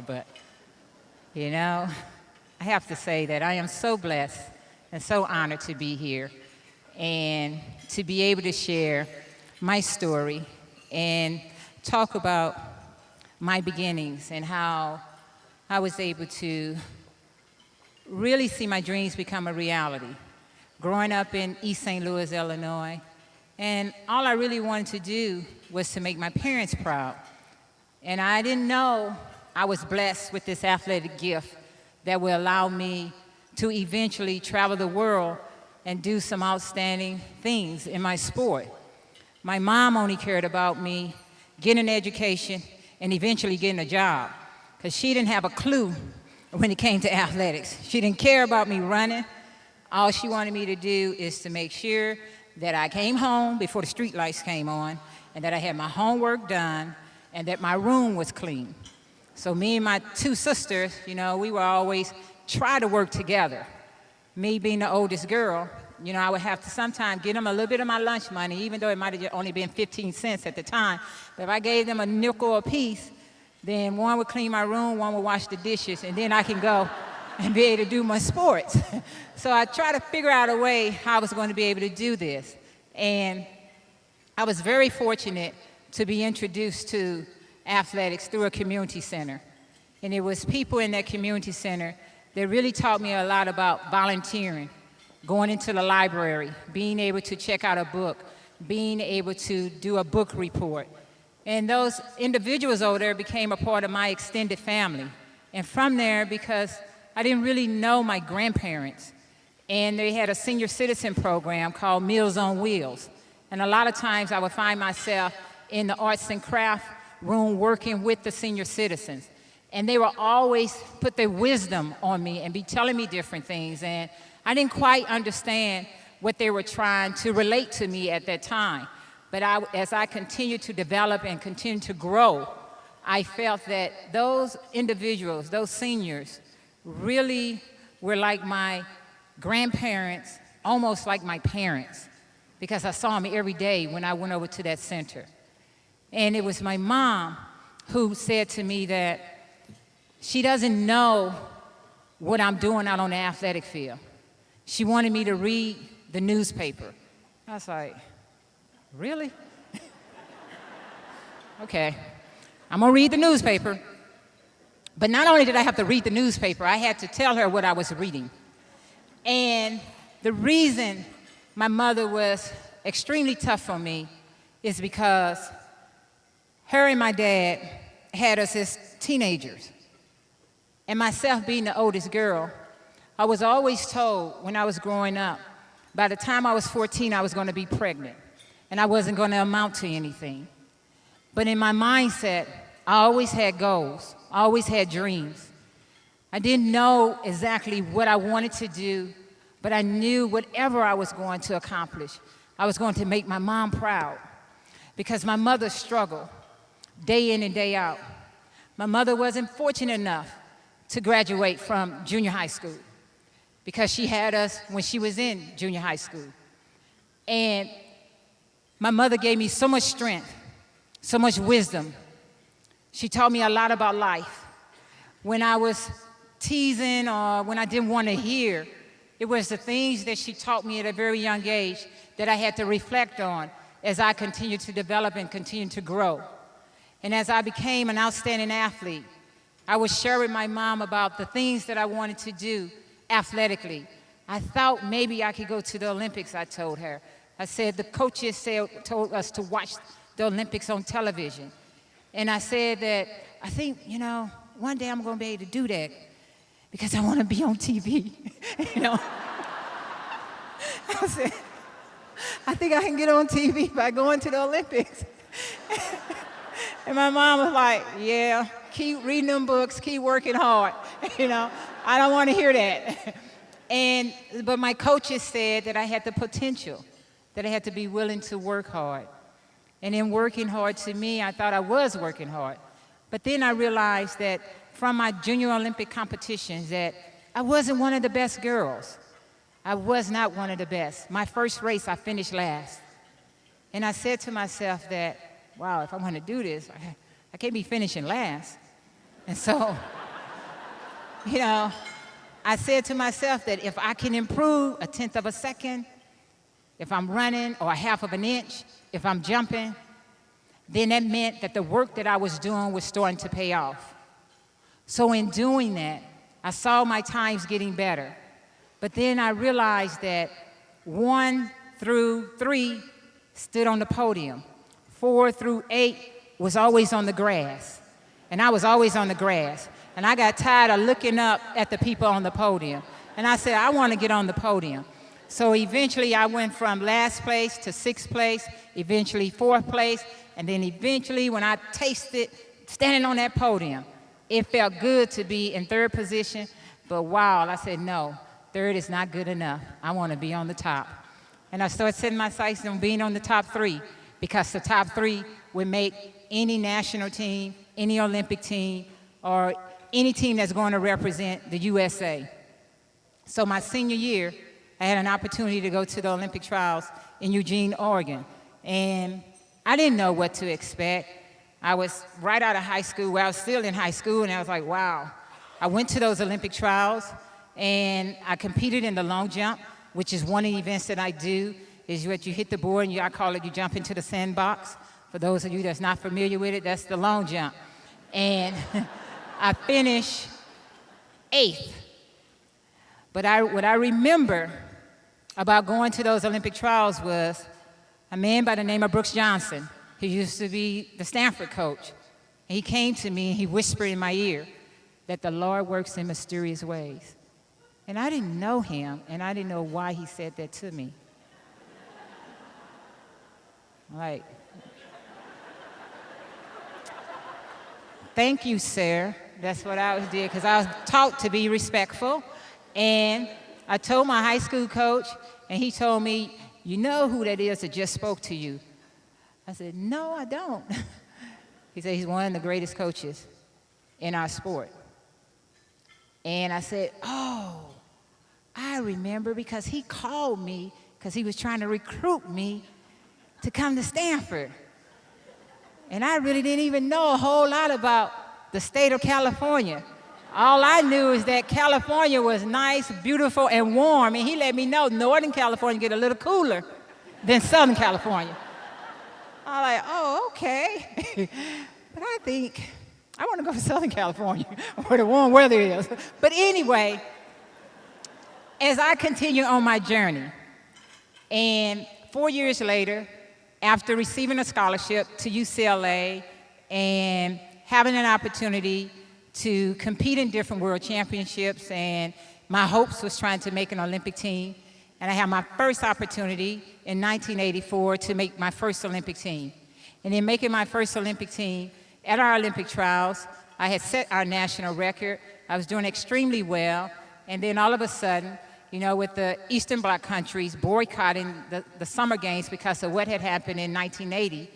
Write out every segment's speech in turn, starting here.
But, you know, I have to say that I am so blessed and so honored to be here and to be able to share my story and talk about my beginnings and how I was able to really see my dreams become a reality. Growing up in East St. Louis, Illinois, and all I really wanted to do was to make my parents proud. And I didn't know I was blessed with this athletic gift that will allow me to eventually travel the world and do some outstanding things in my sport. My mom only cared about me getting an education and eventually getting a job, because she didn't have a clue when it came to athletics. She didn't care about me running. All she wanted me to do is to make sure that I came home before the street lights came on, and that I had my homework done, and that my room was clean. So me and my two sisters, you know, we would always try to work together. Me being the oldest girl, you know, I would have to sometimes give them a little bit of my lunch money, even though it might have only been 15 cents at the time. But if I gave them a nickel apiece, then one would clean my room, one would wash the dishes, and then I can go and be able to do my sports. So I tried to figure out a way how I was going to be able to do this. And I was very fortunate to be introduced to athletics through a community center. And it was people in that community center that really taught me a lot about volunteering, going into the library, being able to check out a book, being able to do a book report. And those individuals over there became a part of my extended family. And from there, because I didn't really know my grandparents, and they had a senior citizen program called Meals on Wheels. And a lot of times I would find myself in the arts and craft room working with the senior citizens. And they would always put their wisdom on me and be telling me different things. And I didn't quite understand what they were trying to relate to me at that time. But as I continued to develop and continue to grow, I felt that those individuals, those seniors, really were like my grandparents, almost like my parents, because I saw them every day when I went over to that center. And it was my mom who said to me that she doesn't know what I'm doing out on the athletic field. She wanted me to read the newspaper. I was like, really? Okay, I'm gonna read the newspaper. But not only did I have to read the newspaper, I had to tell her what I was reading. And the reason my mother was extremely tough on me is because her and my dad had us as teenagers. And myself being the oldest girl, I was always told when I was growing up, by the time I was 14, I was going to be pregnant, and I wasn't going to amount to anything. But in my mindset, I always had goals, I always had dreams. I didn't know exactly what I wanted to do, but I knew whatever I was going to accomplish, I was going to make my mom proud, because my mother struggled day in and day out. My mother wasn't fortunate enough to graduate from junior high school, because she had us when she was in junior high school. And my mother gave me so much strength, so much wisdom. She taught me a lot about life. When I was teasing or when I didn't want to hear, it was the things that she taught me at a very young age that I had to reflect on as I continued to develop and continue to grow. And as I became an outstanding athlete, I would share with my mom about the things that I wanted to do athletically. I thought maybe I could go to the Olympics, I told her. I said, the coaches told us to watch the Olympics on television. And I said that, I think, you know, one day I'm going to be able to do that because I want to be on TV. You know? I said, I think I can get on TV by going to the Olympics. And my mom was like, yeah, keep reading them books, keep working hard. You know, I don't want to hear that. But my coaches said that I had the potential, that I had to be willing to work hard. And in working hard, to me, I thought I was working hard. But then I realized that from my junior Olympic competitions that I wasn't one of the best girls. I was not one of the best. My first race, I finished last. And I said to myself that, wow, if I want to do this, I can't be finishing last. And so, you know, I said to myself that if I can improve a tenth of a second, if I'm running, or a half of an inch, if I'm jumping, then that meant that the work that I was doing was starting to pay off. So in doing that, I saw my times getting better. But then I realized that 1 through 3 stood on the podium. 4 through 8 was always on the grass. And I was always on the grass. And I got tired of looking up at the people on the podium. And I said, I want to get on the podium. So eventually I went from last place to 6th place, eventually 4th place, and then eventually when I tasted standing on that podium, it felt good to be in 3rd position. But wow, I said, no, 3rd is not good enough. I want to be on the top. And I started setting my sights on being on the top 3, because the top 3 would make any national team, any Olympic team, or any team that's going to represent the USA. So my senior year, I had an opportunity to go to the Olympic trials in Eugene, Oregon. And I didn't know what to expect. I was right out of high school, I was still in high school, and I was like, wow. I went to those Olympic trials, and I competed in the long jump, which is one of the events that I do, is that you hit the board, and I call it you jump into the sandbox. For those of you that's not familiar with it, that's the long jump. And I finished 8th. But what I remember about going to those Olympic trials was a man by the name of Brooks Johnson. He used to be the Stanford coach. And he came to me and he whispered in my ear that the Lord works in mysterious ways. And I didn't know him, and I didn't know why he said that to me. Like, thank you, sir. That's what I did, because I was taught to be respectful. And I told my high school coach, and he told me, you know who that is that just spoke to you? I said, no, I don't. He said, he's one of the greatest coaches in our sport. And I said, oh, I remember, because he called me because he was trying to recruit me to come to Stanford. And I really didn't even know a whole lot about the state of California. All I knew is that California was nice, beautiful, and warm, and he let me know Northern California get a little cooler than Southern California. I'm like, oh, okay. But I think I want to go to Southern California, where the warm weather is. But anyway, as I continue on my journey, and 4 years later, after receiving a scholarship to UCLA and having an opportunity to compete in different world championships, and my hopes was trying to make an Olympic team, and I had my first opportunity in 1984 to make my first Olympic team. And in making my first Olympic team, at our Olympic trials, I had set our national record. I was doing extremely well, and then all of a sudden, you know, with the Eastern Bloc countries boycotting the Summer Games because of what had happened in 1980,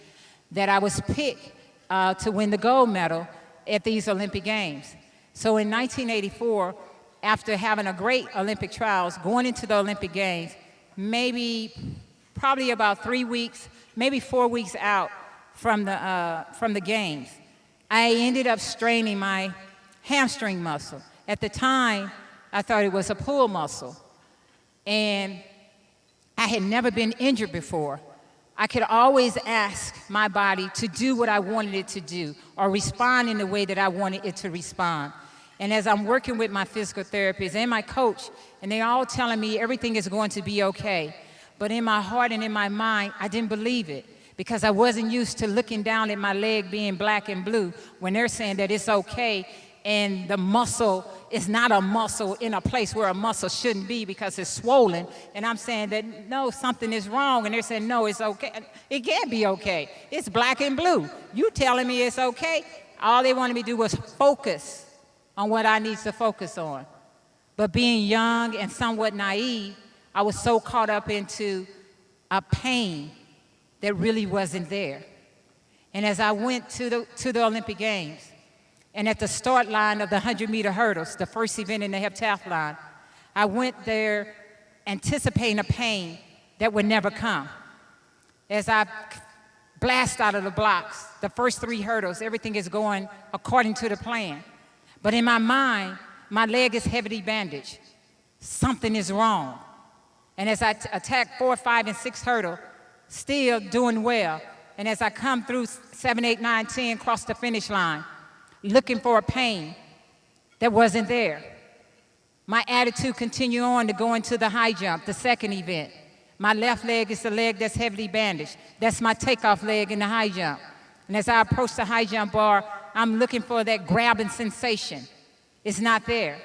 that I was picked to win the gold medal at these Olympic Games. So in 1984, after having a great Olympic trials, going into the Olympic Games, probably about 3 weeks, maybe 4 weeks out from the games, I ended up straining my hamstring muscle. At the time, I thought it was a pull muscle. And I had never been injured before. I could always ask my body to do what I wanted it to do, or respond in the way that I wanted it to respond. And as I'm working with my physical therapist and my coach, and they're all telling me everything is going to be okay, but in my heart and in my mind, I didn't believe it, because I wasn't used to looking down at my leg being black and blue when they're saying that it's okay, and the muscle is not a muscle in a place where a muscle shouldn't be because it's swollen. And I'm saying that, no, something is wrong. And they're saying, no, it's okay. It can't be okay. It's black and blue. You telling me it's okay? All they wanted me to do was focus on what I need to focus on. But being young and somewhat naive, I was so caught up into a pain that really wasn't there. And as I went to the Olympic Games, and at the start line of the 100-meter hurdles, the first event in the heptathlon, I went there anticipating a pain that would never come. As I blast out of the blocks, the first 3 hurdles, everything is going according to the plan. But in my mind, my leg is heavily bandaged. Something is wrong. And as I attack 4, 5, and 6 hurdle, still doing well. And as I come through 7, 8, 9, 10, cross the finish line, looking for a pain that wasn't there. My attitude continued on to go into the high jump, the second event. My left leg is the leg that's heavily bandaged. That's my takeoff leg in the high jump. And as I approach the high jump bar, I'm looking for that grabbing sensation. It's not there.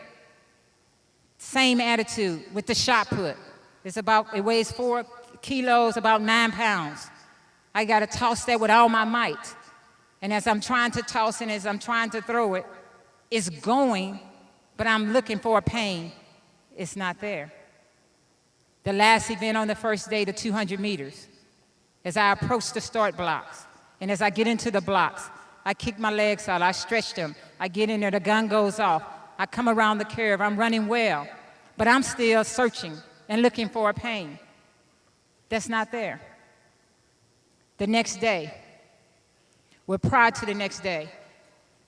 Same attitude with the shot put. It weighs 4 kilos, about 9 pounds. I got to toss that with all my might. And as I'm trying to toss and as I'm trying to throw it, it's going, but I'm looking for a pain. It's not there. The last event on the first day, the 200 meters, as I approach the start blocks, and as I get into the blocks, I kick my legs out, I stretch them, I get in there, the gun goes off, I come around the curve, I'm running well, but I'm still searching and looking for a pain. That's not there. The next day, prior to the next day,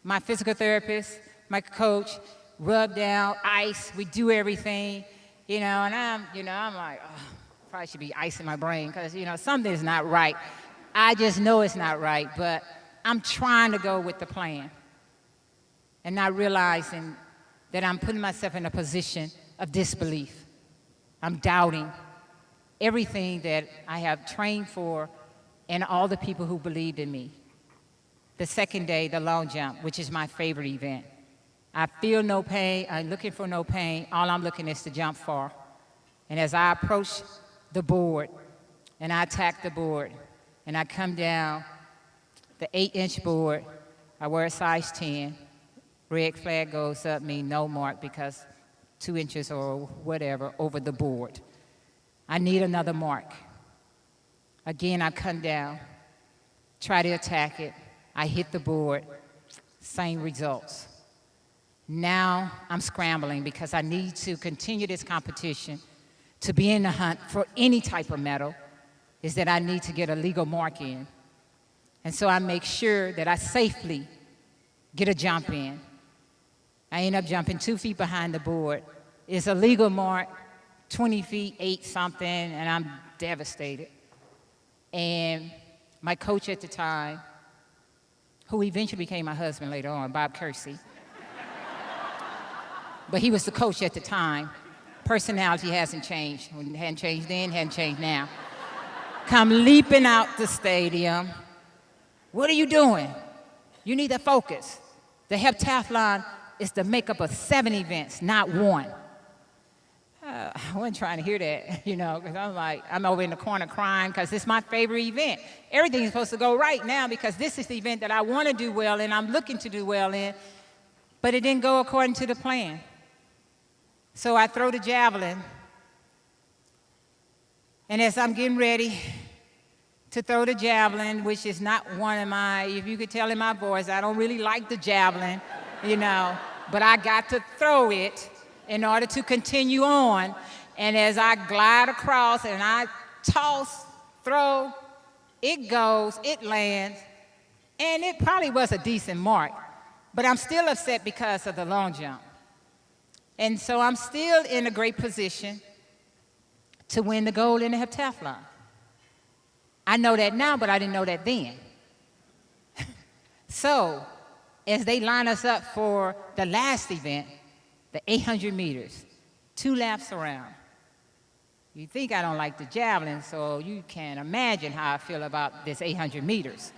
my physical therapist, my coach, rub down, ice, we do everything, and I'm like, oh, probably should be ice in my brain because, something's not right. I just know it's not right, but I'm trying to go with the plan and not realizing that I'm putting myself in a position of disbelief. I'm doubting everything that I have trained for and all the people who believed in me. The second day, the long jump, which is my favorite event. I feel no pain, I'm looking for no pain, all I'm looking is to jump far. And as I approach the board, and I attack the board, and I come down the 8-inch board, I wear a size 10, red flag goes up, mean no mark because 2 inches or whatever over the board. I need another mark. Again, I come down, try to attack it, I hit the board, same results. Now I'm scrambling because I need to continue this competition to be in the hunt for any type of medal, is that I need to get a legal mark in. And so I make sure that I safely get a jump in. I end up jumping 2 feet behind the board. It's a legal mark, 20 feet, 8 something, and I'm devastated. And my coach at the time, who eventually became my husband later on, Bob Kersee, but he was the coach at the time. Personality hasn't changed. Hadn't changed then, hadn't changed now. Come leaping out the stadium. What are you doing? You need to focus. The heptathlon is the makeup of 7 events, not 1. I wasn't trying to hear that, because I'm over in the corner crying because it's my favorite event. Everything's supposed to go right now because this is the event that I want to do well in, I'm looking to do well in, but it didn't go according to the plan. So I throw the javelin, and as I'm getting ready to throw the javelin, which is not one of my, if you could tell in my voice, I don't really like the javelin, but I got to throw it in order to continue on. And as I glide across and I toss, throw, it goes, it lands, and it probably was a decent mark, but I'm still upset because of the long jump. And so I'm still in a great position to win the gold in the heptathlon. I know that now, but I didn't know that then. So, as they line us up for the last event, the 800 meters, 2 laps around. You think I don't like the javelin, so you can imagine how I feel about this 800 meters.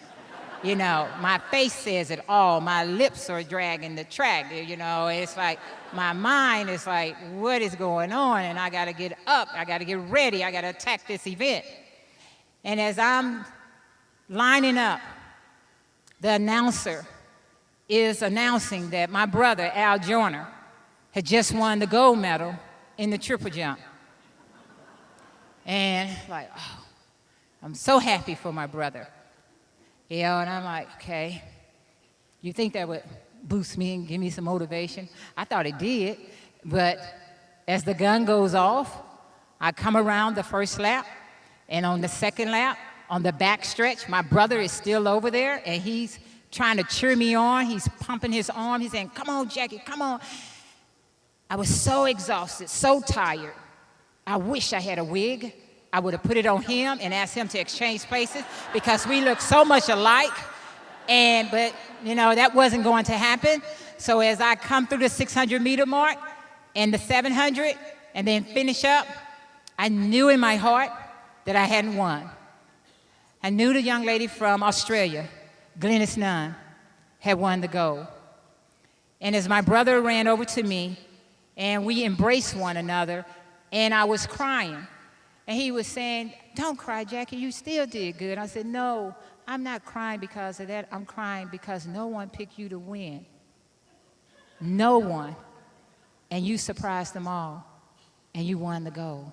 My face says it all. My lips are dragging the track, It's like, my mind is like, what is going on? And I got to get up. I got to get ready. I got to attack this event. And as I'm lining up, the announcer is announcing that my brother, Al Joyner, had just won the gold medal in the triple jump. And I'm so happy for my brother. And I'm like, okay, you think that would boost me and give me some motivation? I thought it did, but as the gun goes off, I come around the first lap, and on the second lap, on the back stretch, my brother is still over there, and he's trying to cheer me on. He's pumping his arm. He's saying, come on, Jackie, come on. I was so exhausted, so tired. I wish I had a wig. I would have put it on him and asked him to exchange places because we look so much alike. But that wasn't going to happen. So as I come through the 600-meter mark and the 700 and then finish up, I knew in my heart that I hadn't won. I knew the young lady from Australia, Glennis Nunn, had won the gold. And as my brother ran over to me and we embraced one another, and I was crying. And he was saying, don't cry, Jackie, you still did good. I said, no, I'm not crying because of that. I'm crying because no one picked you to win. No one. And you surprised them all. And you won the gold.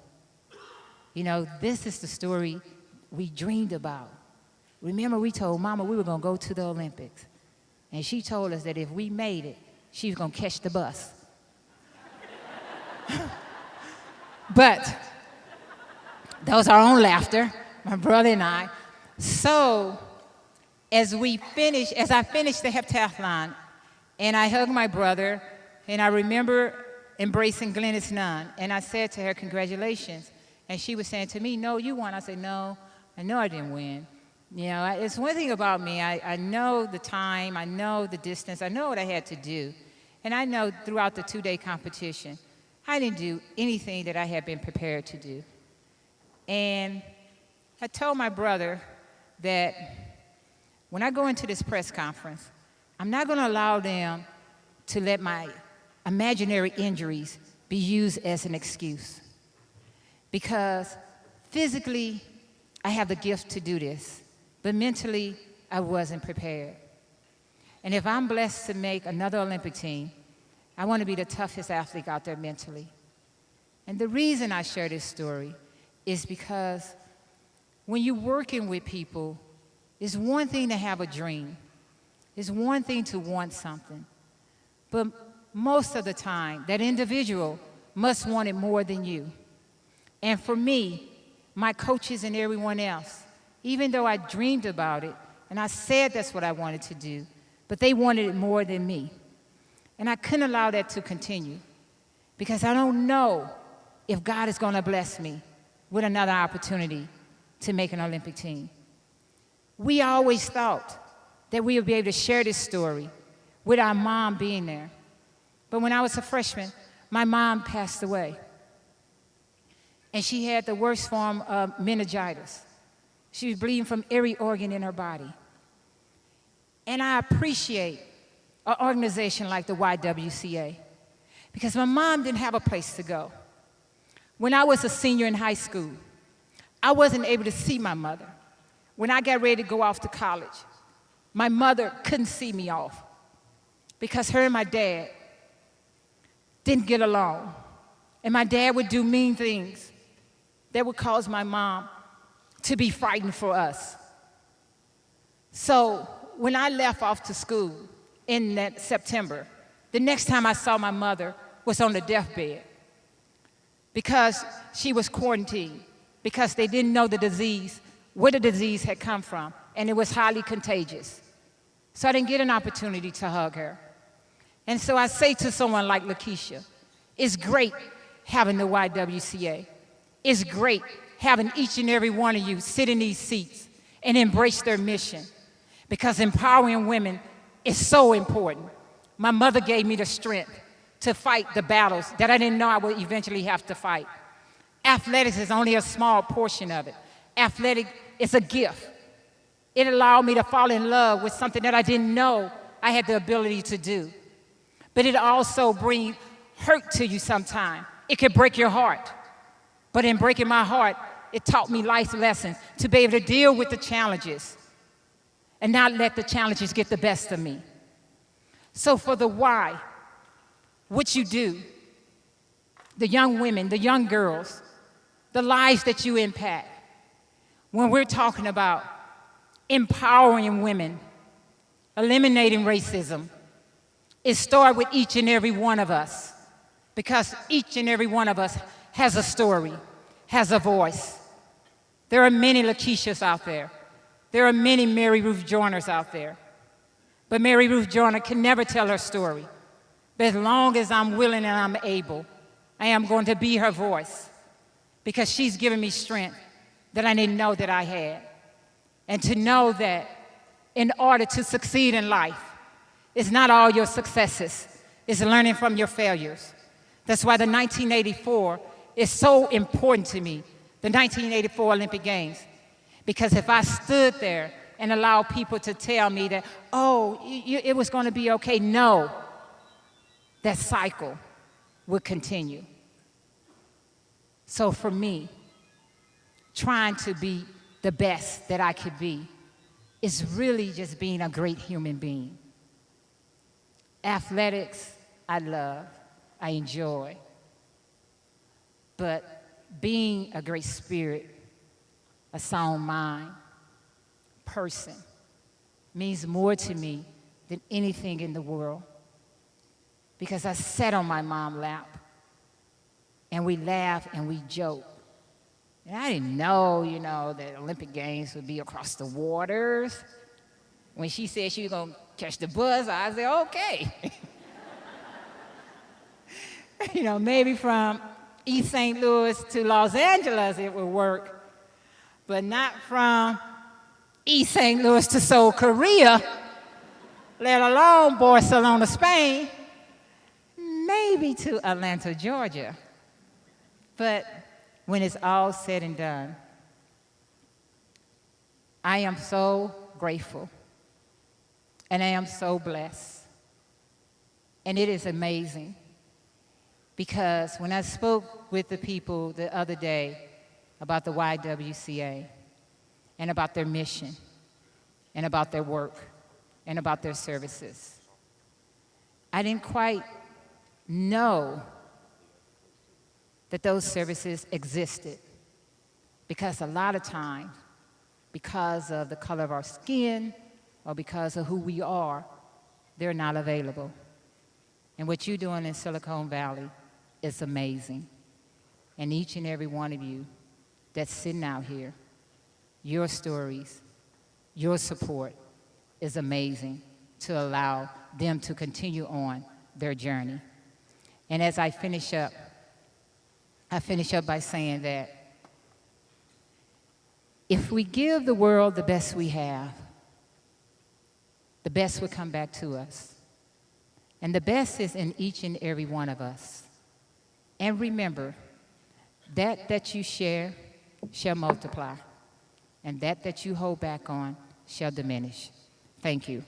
This is the story we dreamed about. Remember, we told Mama we were going to go to the Olympics. And she told us that if we made it, she was going to catch the bus. But that was our own laughter, my brother and I. So as I finished the heptathlon, and I hugged my brother, and I remember embracing Glennis Nunn, and I said to her, congratulations. And she was saying to me, no, you won. I said, no, I know I didn't win. It's one thing about me. I know the time, I know the distance, I know what I had to do. And I know throughout the two-day competition, I didn't do anything that I had been prepared to do. And I told my brother that when I go into this press conference, I'm not going to allow them to let my imaginary injuries be used as an excuse. Because physically, I have the gift to do this, but mentally, I wasn't prepared. And if I'm blessed to make another Olympic team, I want to be the toughest athlete out there mentally. And the reason I share this story is because when you're working with people, it's one thing to have a dream. It's one thing to want something. But most of the time, that individual must want it more than you. And for me, my coaches and everyone else, even though I dreamed about it, and I said that's what I wanted to do, but they wanted it more than me. And I couldn't allow that to continue because I don't know if God is going to bless me with another opportunity to make an Olympic team. We always thought that we would be able to share this story with our mom being there. But when I was a freshman, my mom passed away. And she had the worst form of meningitis. She was bleeding from every organ in her body. And I appreciate an organization like the YWCA because my mom didn't have a place to go. When I was a senior in high school, I wasn't able to see my mother. When I got ready to go off to college, my mother couldn't see me off because her and my dad didn't get along. And my dad would do mean things that would cause my mom to be frightened for us. So when I left off to school in that September, the next time I saw my mother was on the deathbed because she was quarantined, because they didn't know the disease, where the disease had come from, and it was highly contagious. So I didn't get an opportunity to hug her. And so I say to someone like Lakeisha, it's great having the YWCA. It's great having each and every one of you sit in these seats and embrace their mission, because empowering women is so important. My mother gave me the strength to fight the battles that I didn't know I would eventually have to fight. Athletics is only a small portion of it. Athletic is a gift. It allowed me to fall in love with something that I didn't know I had the ability to do. But it also brings hurt to you sometimes. It could break your heart. But in breaking my heart, it taught me life lessons to be able to deal with the challenges and not let the challenges get the best of me. So for the why, what you do, the young women, the young girls, the lives that you impact, when we're talking about empowering women, eliminating racism, it starts with each and every one of us, because each and every one of us has a story, has a voice. There are many Lakeishas out there. There are many Mary Ruth Joyners out there. But Mary Ruth Joyner can never tell her story. But as long as I'm willing and I'm able, I am going to be her voice because she's given me strength that I didn't know that I had. And to know that in order to succeed in life, it's not all your successes, it's learning from your failures. That's why the 1984 is so important to me, the 1984 Olympic Games. Because if I stood there and allowed people to tell me that, oh, it was going to be okay, no, that cycle would continue. So for me, trying to be the best that I could be is really just being a great human being. Athletics, I love, I enjoy. But being a great spirit, a sound mind, person, means more to me than anything in the world. Because I sat on my mom's lap, and we laughed and we joked. And I didn't know, that Olympic Games would be across the waters. When she said she was going to catch the bus, I said, okay. Maybe from East St. Louis to Los Angeles it would work, but not from East St. Louis to Seoul, Korea, let alone Barcelona, Spain, maybe to Atlanta, Georgia. But when it's all said and done, I am so grateful, and I am so blessed. And it is amazing, because when I spoke with the people the other day about the YWCA, and about their mission, and about their work, and about their services, I didn't quite know that those services existed, because a lot of times, because of the color of our skin or because of who we are, they're not available. And what you're doing in Silicon Valley is amazing. And each and every one of you that's sitting out here, your stories, your support is amazing to allow them to continue on their journey. And as I finish up by saying that if we give the world the best we have, the best will come back to us. And the best is in each and every one of us. And remember, that you share shall multiply, and that you hold back on shall diminish. Thank you.